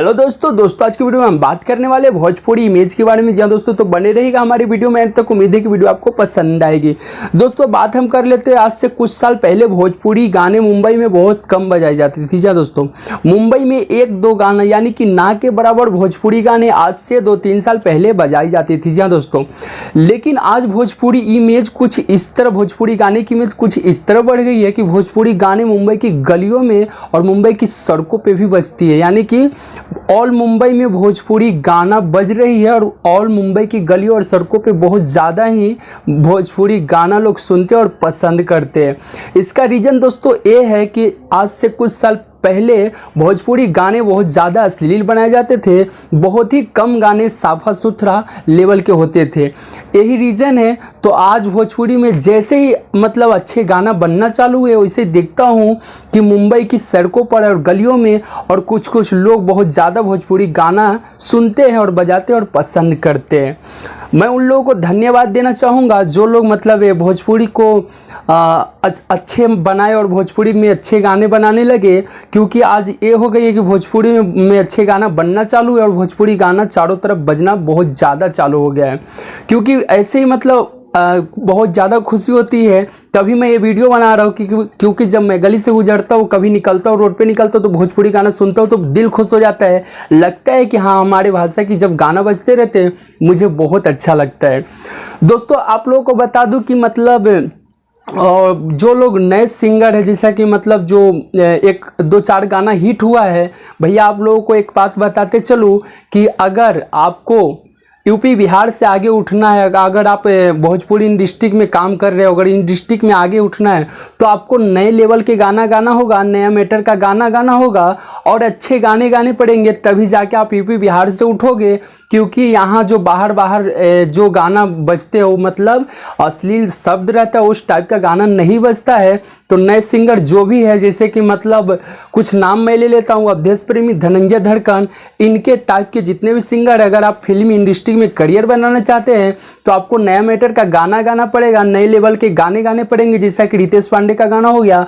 दोस्तों आज की वीडियो में हम बात करने वाले हैं भोजपुरी इमेज के बारे में। जहाँ दोस्तों तो बने रहेगा हमारी वीडियो में एंड तक। उम्मीद है कि वीडियो आपको पसंद आएगी। दोस्तों बात हम कर लेते हैं आज से कुछ साल पहले भोजपुरी गाने मुंबई में बहुत कम बजाई जाती थी। जहाँ दोस्तों मुंबई में एक दो गाना यानी कि ना के बराबर भोजपुरी गाने आज से 2-3 साल पहले बजाई जाती थी। जहाँ दोस्तों लेकिन आज भोजपुरी इमेज कुछ इस तरह, भोजपुरी गाने की इमेज कुछ इस तरह बढ़ गई है कि भोजपुरी गाने मुंबई की गलियों में और मुंबई की सड़कों पे भी बजती है। यानी कि ऑल मुंबई में भोजपुरी गाना बज रही है और ऑल मुंबई की गलियों और सड़कों पे बहुत ज़्यादा ही भोजपुरी गाना लोग सुनते और पसंद करते हैं। इसका रीज़न दोस्तों ये है कि आज से कुछ साल पहले भोजपुरी गाने बहुत ज़्यादा अश्लील बनाए जाते थे, बहुत ही कम गाने साफा सुथरा लेवल के होते थे। यही रीज़न है। तो आज भोजपुरी में जैसे ही मतलब अच्छे गाना बनना चालू हुए वैसे देखता हूँ कि मुंबई की सड़कों पर और गलियों में और कुछ लोग बहुत ज़्यादा भोजपुरी गाना सुनते हैं और बजाते और पसंद करते हैं। मैं उन लोगों को धन्यवाद देना चाहूँगा जो लोग मतलब ये भोजपुरी को अच्छे बनाए और भोजपुरी में अच्छे गाने बनाने लगे, क्योंकि आज ये हो गई है कि भोजपुरी में अच्छे गाना बनना चालू है और भोजपुरी गाना चारों तरफ बजना बहुत ज़्यादा चालू हो गया है। क्योंकि ऐसे ही मतलब बहुत ज़्यादा खुशी होती है तभी मैं ये वीडियो बना रहा हूँ क्योंकि जब मैं गली से गुजरता हूँ, कभी निकलता हूँ, रोड पे निकलता हूँ तो भोजपुरी गाना सुनता हूँ तो दिल खुश हो जाता है। लगता है कि हाँ हमारे भाषा की जब गाना बजते रहते हैं मुझे बहुत अच्छा लगता है। दोस्तों आप लोगों को बता दूँ कि मतलब और जो लोग नए सिंगर है जैसा कि मतलब जो 1-2-4 गाना हिट हुआ है, भैया आप लोगों को एक बात बताते चलूँ कि अगर आपको यूपी बिहार से आगे उठना है, अगर आप भोजपुरी डिस्ट्रिक्ट में काम कर रहे हो, अगर इन डिस्ट्रिक्ट में आगे उठना है तो आपको नए लेवल के गाना गाना होगा, नया मैटर का गाना गाना होगा और अच्छे गाने गाने पड़ेंगे, तभी जाके आप यूपी बिहार से उठोगे। क्योंकि यहाँ जो बाहर जो गाना बजते हो मतलब अश्लील शब्द रहता है उस टाइप का गाना नहीं बजता है। तो नए सिंगर जो भी है जैसे कि मतलब कुछ नाम मैं ले लेता हूँ, अवधेश प्रेमी, धनंजय धड़कन, इनके टाइप के जितने भी सिंगर अगर आप फिल्म इंडस्ट्री में करियर बनाना चाहते हैं तो आपको नया मैटर का गाना गाना पड़ेगा, नए लेवल के गाने गाने पड़ेंगे। जैसा कि रितेश पांडे का गाना हो गया,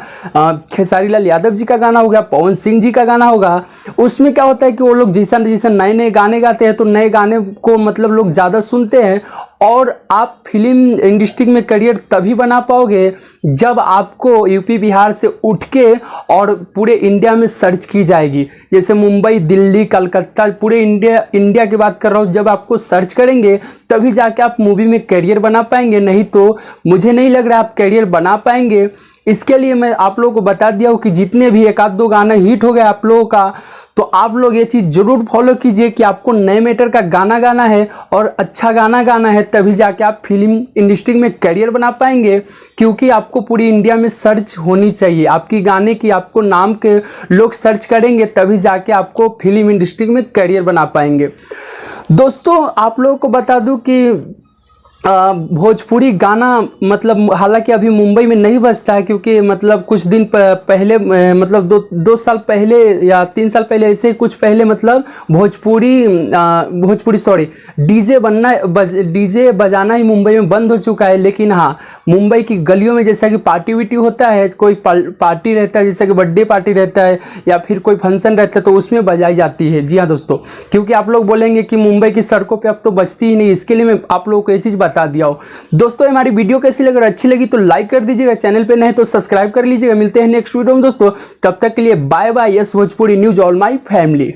खेसारी लाल यादव जी का गाना हो गया, पवन सिंह जी का गाना होगा। उसमें क्या होता है कि वो लोग जैसा नए गाने गाते हैं तो नए गाने को मतलब लोग ज़्यादा सुनते हैं और आप फिल्म इंडस्ट्री में करियर तभी बना पाओगे जब आपको यूपी बिहार से उठ के और पूरे इंडिया में सर्च की जाएगी। जैसे मुंबई, दिल्ली, कलकत्ता, पूरे इंडिया की बात कर रहा हूँ। जब आपको सर्च करेंगे तभी जाके आप मूवी में करियर बना पाएंगे, नहीं तो मुझे नहीं लग रहा आप करियर बना पाएंगे। इसके लिए मैं आप लोगों को बता दिया हूँ कि जितने भी 1-2 गाना हिट हो गया आप लोगों का, तो आप लोग ये चीज़ ज़रूर फॉलो कीजिए कि आपको नए मैटर का गाना गाना है और अच्छा गाना गाना है, तभी जाके आप फिल्म इंडस्ट्री में करियर बना पाएंगे। क्योंकि आपको पूरी इंडिया में सर्च होनी चाहिए, आपकी गाने की आपको नाम के लोग सर्च करेंगे तभी जाके आपको फिल्म इंडस्ट्री में करियर बना पाएंगे। दोस्तों आप लोगों को बता दूं कि भोजपुरी गाना मतलब हालांकि अभी मुंबई में नहीं बजता है, क्योंकि मतलब कुछ दिन पहले मतलब 2 साल पहले या 3 साल पहले ऐसे ही कुछ पहले मतलब भोजपुरी सॉरी डीजे बजाना ही मुंबई में बंद हो चुका है। लेकिन हाँ मुंबई की गलियों में जैसा कि पार्टी विटी होता है, कोई पार्टी रहता है जैसा कि बर्थडे पार्टी रहता है या फिर कोई फंक्शन रहता है तो उसमें बजाई जाती है। जी हाँ दोस्तों, क्योंकि आप लोग बोलेंगे कि मुंबई की सड़कों पर अब तो बजती ही नहीं, इसके लिए मैं आप लोगों को ये चीज़ बता दिया हो। दोस्तों हमारी वीडियो कैसी लगी, अगर अच्छी लगी तो लाइक कर दीजिएगा, चैनल पे नए तो सब्सक्राइब कर लीजिएगा। मिलते हैं नेक्स्ट वीडियो में दोस्तों, तब तक के लिए bye bye. Yes Bhojpuri news all my family.